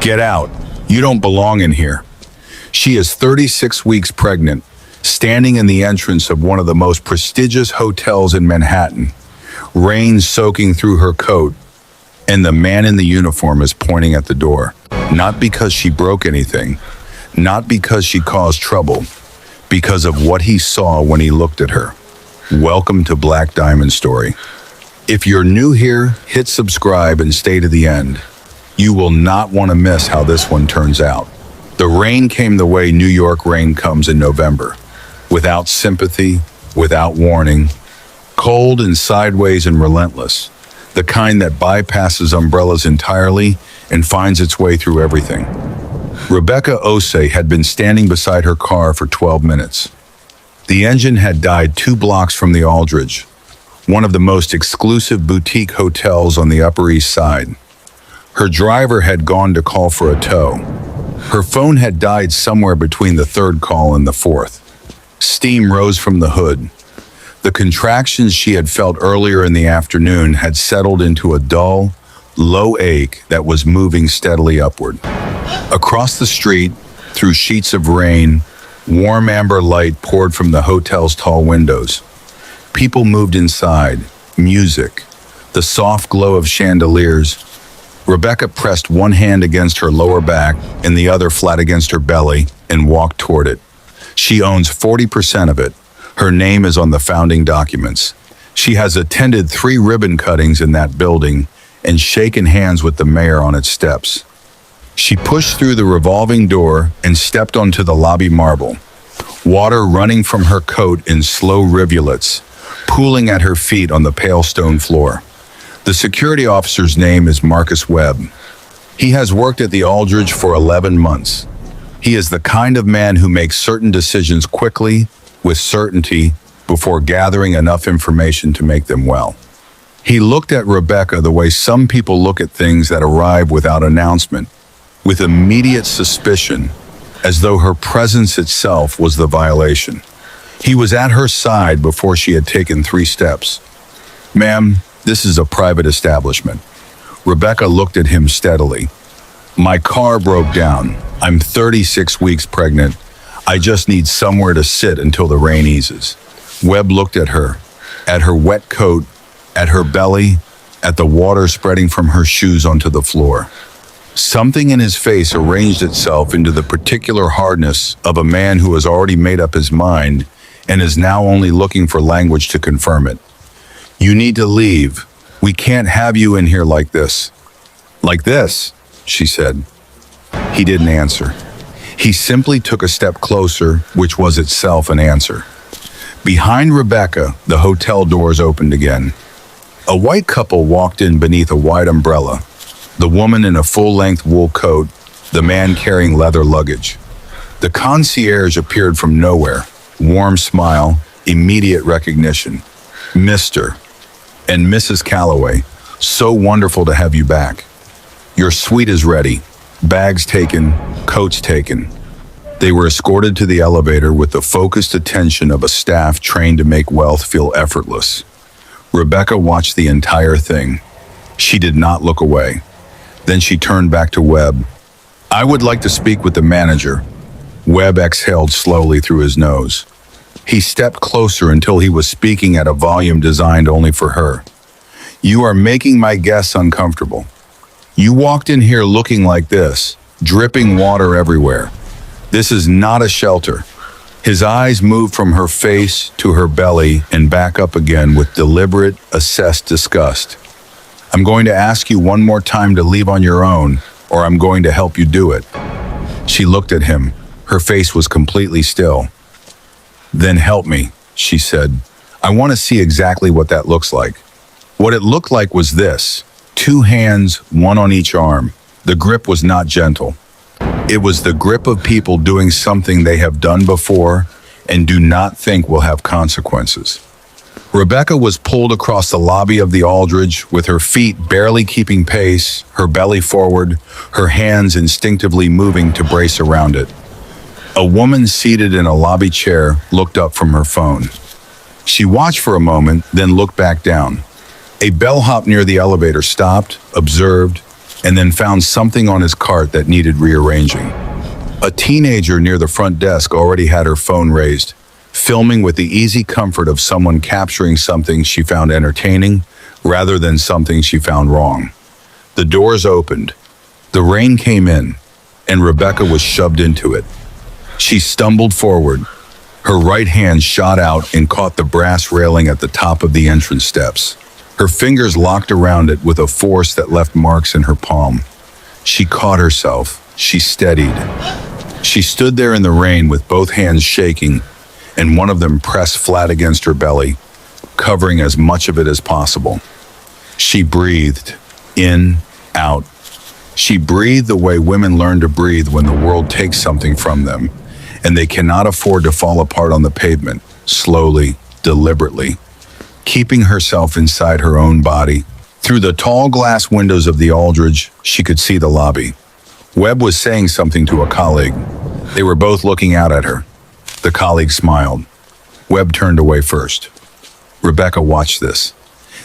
Get out. You don't belong in here. She is 36 weeks pregnant, standing in the entrance of one of the most prestigious hotels in Manhattan, rain soaking through her coat, and the man in the uniform is pointing at the door. Not because she broke anything, not because she caused trouble, because of what he saw when he looked at her. Welcome to Black Diamond Story. If you're new here, hit subscribe and stay to the end. You will not want to miss how this one turns out. The rain came the way New York rain comes in November. Without sympathy, without warning, cold and sideways and relentless. The kind that bypasses umbrellas entirely and finds its way through everything. Rebecca Osei had been standing beside her car for 12 minutes. The engine had died 2 blocks from the Aldridge, one of the most exclusive boutique hotels on the Upper East Side. Her driver had gone to call for a tow. Her phone had died somewhere between the 3rd call and the 4th. Steam rose from the hood. The contractions she had felt earlier in the afternoon had settled into a dull, low ache that was moving steadily upward. Across the street, through sheets of rain, warm amber light poured from the hotel's tall windows. People moved inside, music, the soft glow of chandeliers. Rebecca pressed one hand against her lower back and the other flat against her belly and walked toward it. She owns 40% of it. Her name is on the founding documents. She has attended 3 ribbon cuttings in that building and shaken hands with the mayor on its steps. She pushed through the revolving door and stepped onto the lobby marble. Water running from her coat in slow rivulets, pooling at her feet on the pale stone floor. The security officer's name is Marcus Webb. He has worked at the Aldridge for 11 months. He is the kind of man who makes certain decisions quickly, with certainty, before gathering enough information to make them well. He looked at Rebecca the way some people look at things that arrive without announcement, with immediate suspicion, as though her presence itself was the violation. He was at her side before she had taken 3 steps. "Ma'am, this is a private establishment." Rebecca looked at him steadily. "My car broke down. I'm 36 weeks pregnant. I just need somewhere to sit until the rain eases." Webb looked at her wet coat, at her belly, at the water spreading from her shoes onto the floor. Something in his face arranged itself into the particular hardness of a man who has already made up his mind and is now only looking for language to confirm it. "You need to leave. We can't have you in here like this." "Like this?" she said. He didn't answer. He simply took a step closer, which was itself an answer. Behind Rebecca, the hotel doors opened again. A white couple walked in beneath a wide umbrella, the woman in a full-length wool coat, the man carrying leather luggage. The concierge appeared from nowhere, warm smile, immediate recognition. "Mr. and Mrs. Calloway, so wonderful to have you back. Your suite is ready. Bags taken, coats taken." They were escorted to the elevator with the focused attention of a staff trained to make wealth feel effortless. Rebecca watched the entire thing. She did not look away. Then she turned back to Webb. "I would like to speak with the manager." Webb exhaled slowly through his nose. He stepped closer until he was speaking at a volume designed only for her. "You are making my guests uncomfortable. You walked in here looking like this, dripping water everywhere. This is not a shelter." His eyes moved from her face to her belly and back up again with deliberate, assessed disgust. "I'm going to ask you one more time to leave on your own, or I'm going to help you do it." She looked at him. Her face was completely still. "Then help me," she said. "I want to see exactly what that looks like." What it looked like was this: 2 hands, one on each arm. The grip was not gentle. It was the grip of people doing something they have done before and do not think will have consequences. Rebecca was pulled across the lobby of the Aldridge with her feet barely keeping pace, her belly forward, her hands instinctively moving to brace around it. A woman seated in a lobby chair looked up from her phone. She watched for a moment, then looked back down. A bellhop near the elevator stopped, observed, and then found something on his cart that needed rearranging. A teenager near the front desk already had her phone raised, filming with the easy comfort of someone capturing something she found entertaining rather than something she found wrong. The doors opened. The rain came in, and Rebecca was shoved into it. She stumbled forward. Her right hand shot out and caught the brass railing at the top of the entrance steps. Her fingers locked around it with a force that left marks in her palm. She caught herself. She steadied. She stood there in the rain with both hands shaking, and one of them pressed flat against her belly, covering as much of it as possible. She breathed, in, out. She breathed the way women learn to breathe when the world takes something from them, and they cannot afford to fall apart on the pavement, slowly, deliberately, keeping herself inside her own body. Through the tall glass windows of the Aldridge, she could see the lobby. Webb was saying something to a colleague. They were both looking out at her. The colleague smiled. Webb turned away first. Rebecca watched this.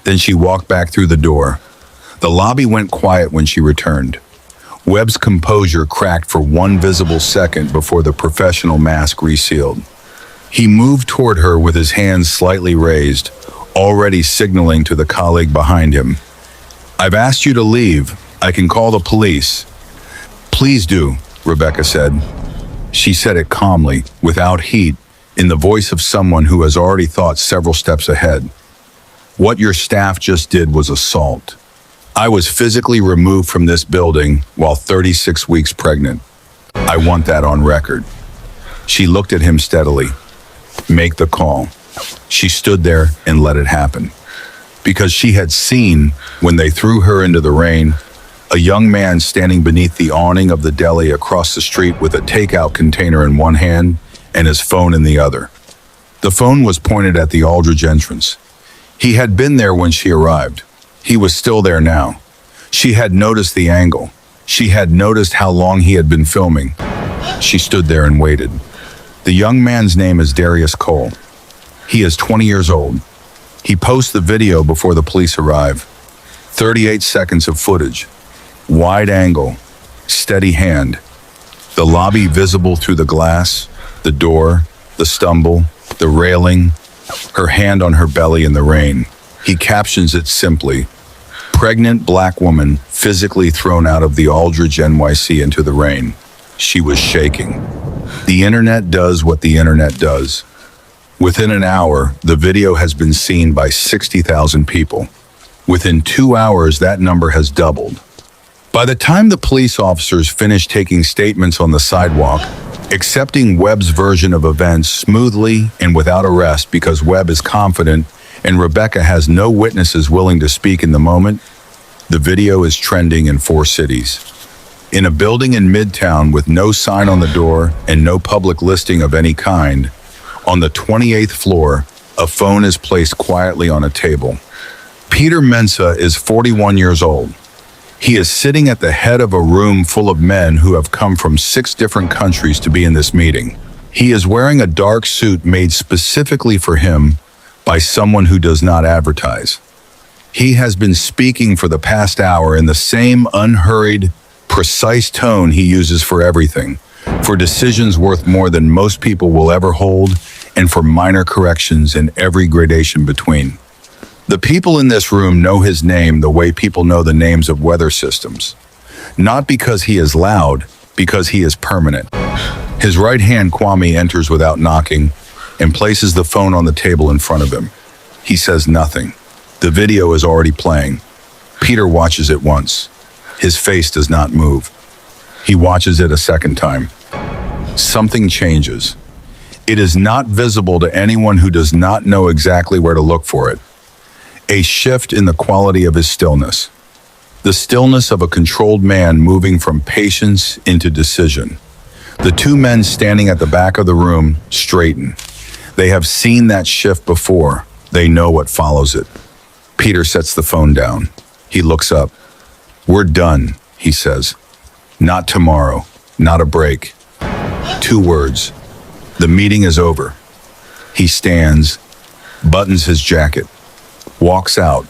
Then she walked back through the door. The lobby went quiet when she returned. Webb's composure cracked for one visible second before the professional mask resealed. He moved toward her with his hands slightly raised, already signaling to the colleague behind him. "I've asked you to leave. I can call the police." "Please do," Rebecca said. She said it calmly, without heat, in the voice of someone who has already thought several steps ahead. "What your staff just did was assault. I was physically removed from this building while 36 weeks pregnant. I want that on record." She looked at him steadily. "Make the call." She stood there and let it happen. Because she had seen, when they threw her into the rain, a young man standing beneath the awning of the deli across the street with a takeout container in one hand and his phone in the other. The phone was pointed at the Aldridge entrance. He had been there when she arrived. He was still there now. She had noticed the angle. She had noticed how long he had been filming. She stood there and waited. The young man's name is Darius Cole. He is 20 years old. He posts the video before the police arrive. 38 seconds of footage. Wide angle. Steady hand. The lobby visible through the glass, the door, the stumble, the railing, her hand on her belly in the rain. He captions it simply, "Pregnant black woman physically thrown out of the Aldridge NYC into the rain." She was shaking. The internet does what the internet does. Within an hour, the video has been seen by 60,000 people. Within 2 hours, that number has doubled. By the time the police officers finish taking statements on the sidewalk, accepting Webb's version of events smoothly and without arrest because Webb is confident and Rebecca has no witnesses willing to speak in the moment, the video is trending in 4 cities. In a building in Midtown with no sign on the door and no public listing of any kind, on the 28th floor, a phone is placed quietly on a table. Peter Mensah is 41 years old. He is sitting at the head of a room full of men who have come from 6 different countries to be in this meeting. He is wearing a dark suit made specifically for him by someone who does not advertise. He has been speaking for the past hour in the same unhurried, precise tone he uses for everything, for decisions worth more than most people will ever hold, and for minor corrections and every gradation between. The people in this room know his name the way people know the names of weather systems. Not because he is loud, because he is permanent. His right hand Kwame enters without knocking and places the phone on the table in front of him. He says nothing. The video is already playing. Peter watches it once. His face does not move. He watches it a second time. Something changes. It is not visible to anyone who does not know exactly where to look for it. A shift in the quality of his stillness. The stillness of a controlled man moving from patience into decision. The 2 men standing at the back of the room straighten. They have seen that shift before. They know what follows it. Peter sets the phone down. He looks up. "We're done," he says. "Not tomorrow. Not a break." 2 words. The meeting is over. He stands, buttons his jacket, walks out,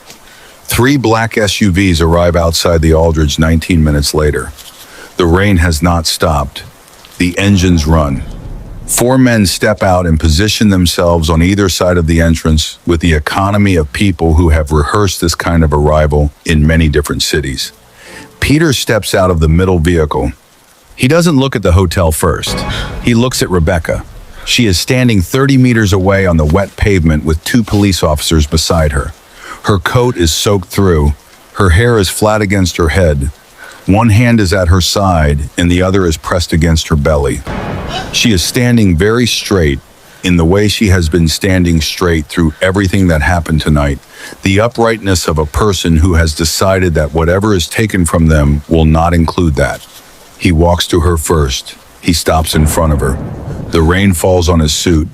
Three black SUVs arrive outside the Aldridge 19 minutes later. The rain has not stopped. The engines run. Four men step out and position themselves on either side of the entrance with the economy of people who have rehearsed this kind of arrival in many different cities. Peter steps out of the middle vehicle. He doesn't look at the hotel first. He looks at Rebecca. She is standing 30 meters away on the wet pavement with two police officers beside her. Her coat is soaked through. Her hair is flat against her head. One hand is at her side and the other is pressed against her belly. She is standing very straight in the way she has been standing straight through everything that happened tonight. The uprightness of a person who has decided that whatever is taken from them will not include that. He walks to her first. He stops in front of her. The rain falls on his suit.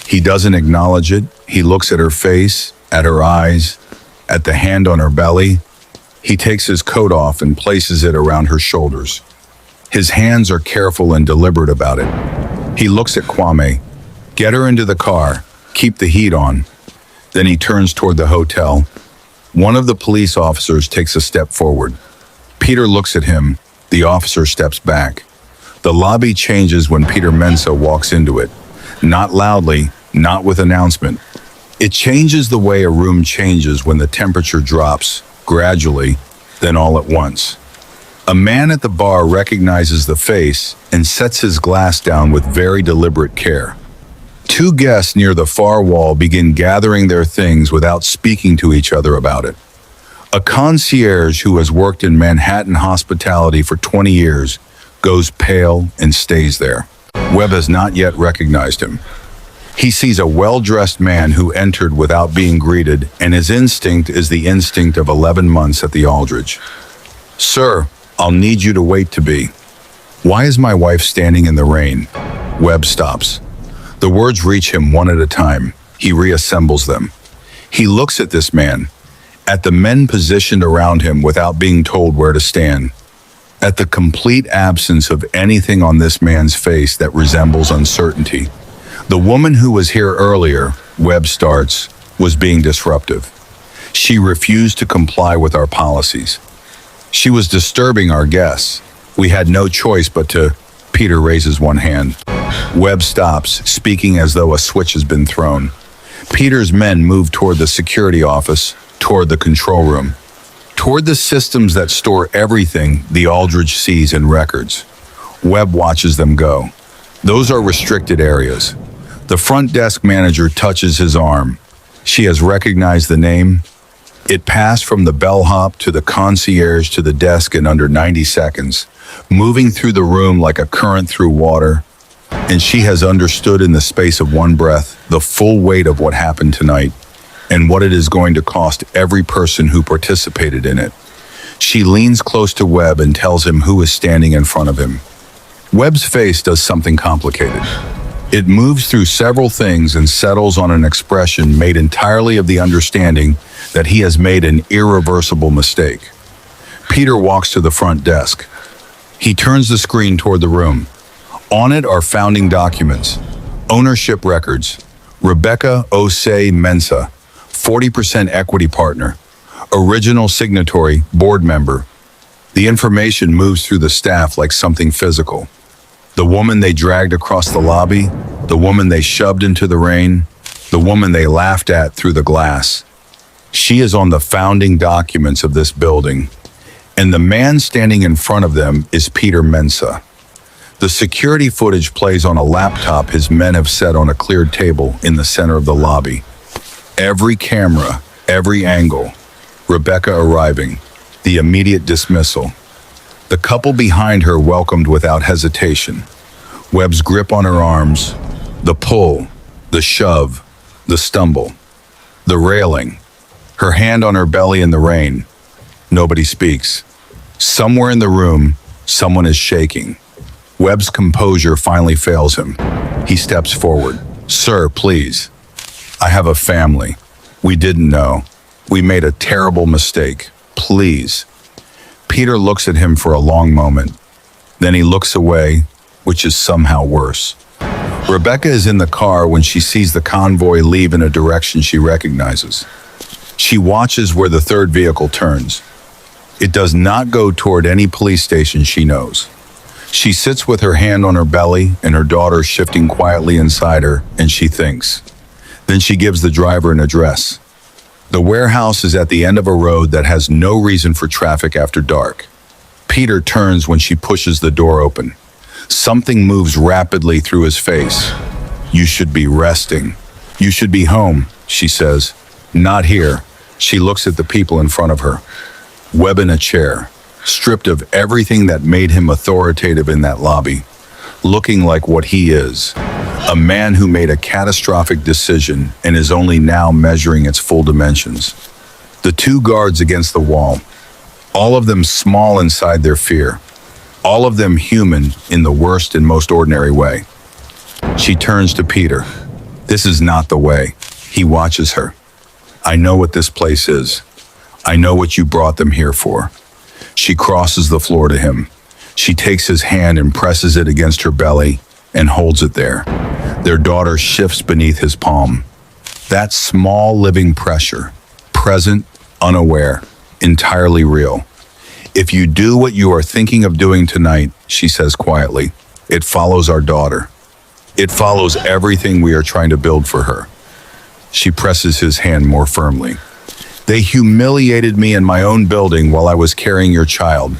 He doesn't acknowledge it. He looks at her face, at her eyes, at the hand on her belly. He takes his coat off and places it around her shoulders. His hands are careful and deliberate about it. He looks at Kwame. Get her into the car. Keep the heat on. Then he turns toward the hotel. One of the police officers takes a step forward. Peter looks at him. The officer steps back. The lobby changes when Peter Mensah walks into it. Not loudly, not with announcement. It changes the way a room changes when the temperature drops, gradually, then all at once. A man at the bar recognizes the face and sets his glass down with very deliberate care. Two guests near the far wall begin gathering their things without speaking to each other about it. A concierge who has worked in Manhattan hospitality for 20 years goes pale and stays there. Webb has not yet recognized him. He sees a well-dressed man who entered without being greeted, and his instinct is the instinct of 11 months at the Aldridge. Sir, I'll need you to wait to be. Why is my wife standing in the rain? Webb stops. The words reach him one at a time. He reassembles them. He looks at this man, at the men positioned around him without being told where to stand, at the complete absence of anything on this man's face that resembles uncertainty. The woman who was here earlier, Webb starts, was being disruptive. She refused to comply with our policies. She was disturbing our guests. We had no choice but to. Peter raises one hand. Webb stops, speaking as though a switch has been thrown. Peter's men move toward the security office, toward the control room, toward the systems that store everything the Aldridge sees in records. Webb watches them go. Those are restricted areas. The front desk manager touches his arm. She has recognized the name. It passed from the bellhop to the concierge to the desk in under 90 seconds, moving through the room like a current through water. And she has understood in the space of one breath the full weight of what happened tonight and what it is going to cost every person who participated in it. She leans close to Webb and tells him who is standing in front of him. Webb's face does something complicated. It moves through several things and settles on an expression made entirely of the understanding that he has made an irreversible mistake. Peter walks to the front desk. He turns the screen toward the room. On it are founding documents, ownership records, Rebecca Osei Mensah, 40% equity partner, original signatory, board member. The information moves through the staff like something physical. The woman they dragged across the lobby, the woman they shoved into the rain, the woman they laughed at through the glass. She is on the founding documents of this building, and the man standing in front of them is Peter Mensah. The security footage plays on a laptop his men have set on a cleared table in the center of the lobby. Every camera, every angle, Rebecca arriving, the immediate dismissal. The couple behind her welcomed without hesitation. Webb's grip on her arms, the pull, the shove, the stumble, the railing, her hand on her belly in the rain. Nobody speaks. Somewhere in the room, someone is shaking. Webb's composure finally fails him. He steps forward. Sir, please. I have a family. We didn't know. We made a terrible mistake. Please. Peter looks at him for a long moment. Then he looks away, which is somehow worse. Rebecca is in the car when she sees the convoy leave in a direction she recognizes. She watches where the third vehicle turns. It does not go toward any police station she knows. She sits with her hand on her belly and her daughter shifting quietly inside her, and she thinks. Then she gives the driver an address. The warehouse is at the end of a road that has no reason for traffic after dark. Peter turns when she pushes the door open. Something moves rapidly through his face. "You should be resting. You should be home," she says. "Not here." She looks at the people in front of her. Webb in a chair, stripped of everything that made him authoritative in that lobby, looking like what he is, a man who made a catastrophic decision and is only now measuring its full dimensions. The two guards against the wall, all of them small inside their fear, all of them human in the worst and most ordinary way. She turns to Peter. "This is not the way." He watches her. "I know what this place is. I know what you brought them here for." She crosses the floor to him. She takes his hand and presses it against her belly and holds it there. Their daughter shifts beneath his palm. That small living pressure, present, unaware, entirely real. "If you do what you are thinking of doing tonight," she says quietly, "it follows our daughter. It follows everything we are trying to build for her." She presses his hand more firmly. "They humiliated me in my own building while I was carrying your child.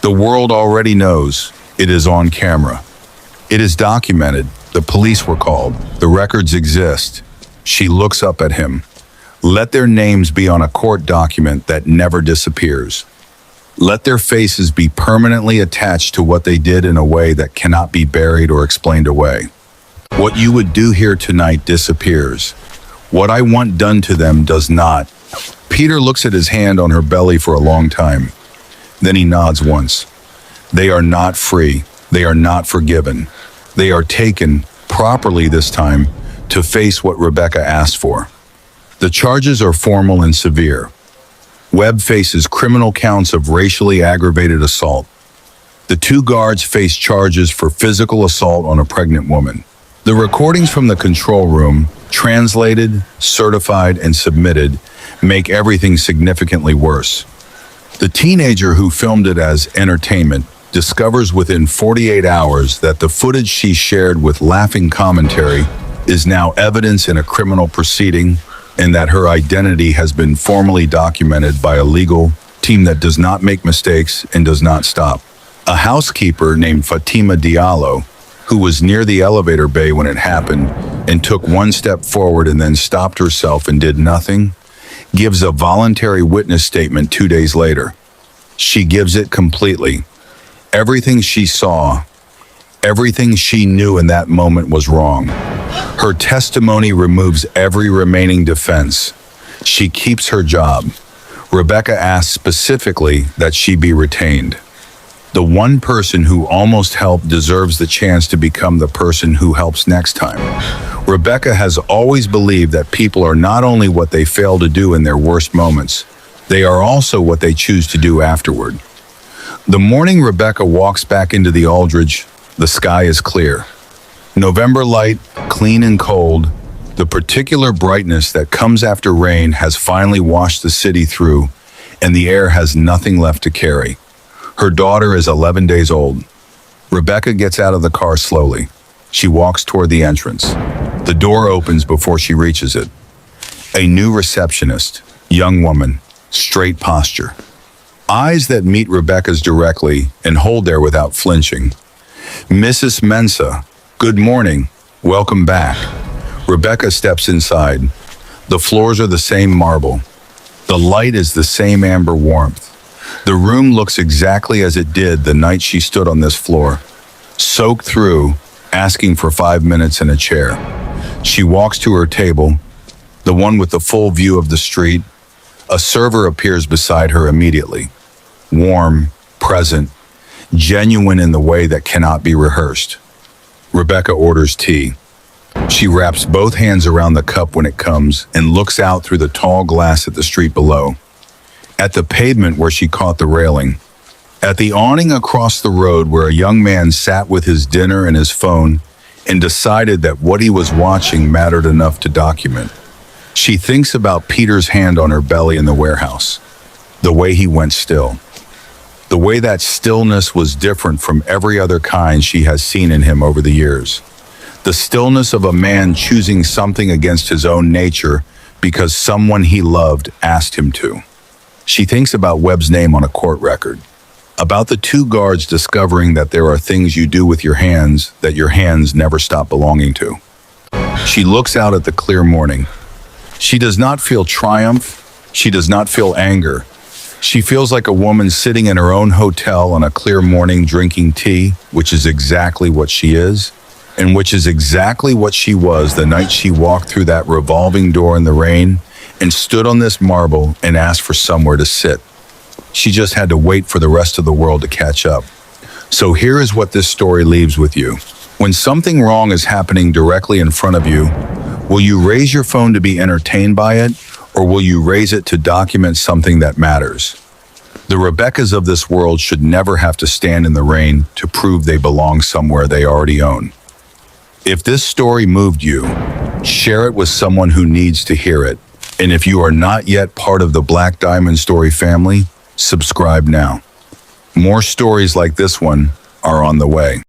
The world already knows. It is on camera. It is documented. The police were called. The records exist." She looks up at him. "Let their names be on a court document that never disappears. Let their faces be permanently attached to what they did in a way that cannot be buried or explained away. What you would do here tonight disappears. What I want done to them does not." Peter looks at his hand on her belly for a long time. Then he nods once. "They are not free. They are not forgiven. They are taken, properly this time, to face what Rebecca asked for. The charges are formal and severe. Webb faces criminal counts of racially aggravated assault. The two guards face charges for physical assault on a pregnant woman. The recordings from the control room, translated, certified, and submitted, make everything significantly worse. The teenager who filmed it as entertainment discovers within 48 hours that the footage she shared with laughing commentary is now evidence in a criminal proceeding, and that her identity has been formally documented by a legal team that does not make mistakes and does not stop. A housekeeper named Fatima Diallo, who was near the elevator bay when it happened and took one step forward and then stopped herself and did nothing, gives a voluntary witness statement 2 days later. She gives it completely. Everything she saw, everything she knew in that moment was wrong. Her testimony removes every remaining defense. She keeps her job. Rebecca asked specifically that she be retained. The one person who almost helped deserves the chance to become the person who helps next time. Rebecca has always believed that people are not only what they fail to do in their worst moments, they are also what they choose to do afterward. The morning Rebecca walks back into the Aldridge, the sky is clear. November light, clean and cold, the particular brightness that comes after rain has finally washed the city through, and the air has nothing left to carry. Her daughter is 11 days old. Rebecca gets out of the car slowly. She walks toward the entrance. The door opens before she reaches it. A new receptionist, young woman, straight posture. Eyes that meet Rebecca's directly and hold there without flinching. "Mrs. Mensah, good morning. Welcome back." Rebecca steps inside. The floors are the same marble. The light is the same amber warmth. The room looks exactly as it did the night she stood on this floor, soaked through, asking for 5 minutes in a chair. She walks to her table, the one with the full view of the street. A server appears beside her immediately. Warm, present, genuine in the way that cannot be rehearsed. Rebecca orders tea. She wraps both hands around the cup when it comes and looks out through the tall glass at the street below. At the pavement where she caught the railing. At the awning across the road where a young man sat with his dinner and his phone and decided that what he was watching mattered enough to document. She thinks about Peter's hand on her belly in the warehouse, the way he went still, the way that stillness was different from every other kind she has seen in him over the years. The stillness of a man choosing something against his own nature because someone he loved asked him to. She thinks about Webb's name on a court record, about the two guards discovering that there are things you do with your hands that your hands never stop belonging to. She looks out at the clear morning. She does not feel triumph. She does not feel anger. She feels like a woman sitting in her own hotel on a clear morning drinking tea, which is exactly what she is, and which is exactly what she was the night she walked through that revolving door in the rain and stood on this marble and asked for somewhere to sit. She just had to wait for the rest of the world to catch up. So here is what this story leaves with you. When something wrong is happening directly in front of you, will you raise your phone to be entertained by it, or will you raise it to document something that matters? The Rebeccas of this world should never have to stand in the rain to prove they belong somewhere they already own. If this story moved you, share it with someone who needs to hear it. And if you are not yet part of the Black Diamond Story family, subscribe now. More stories like this one are on the way.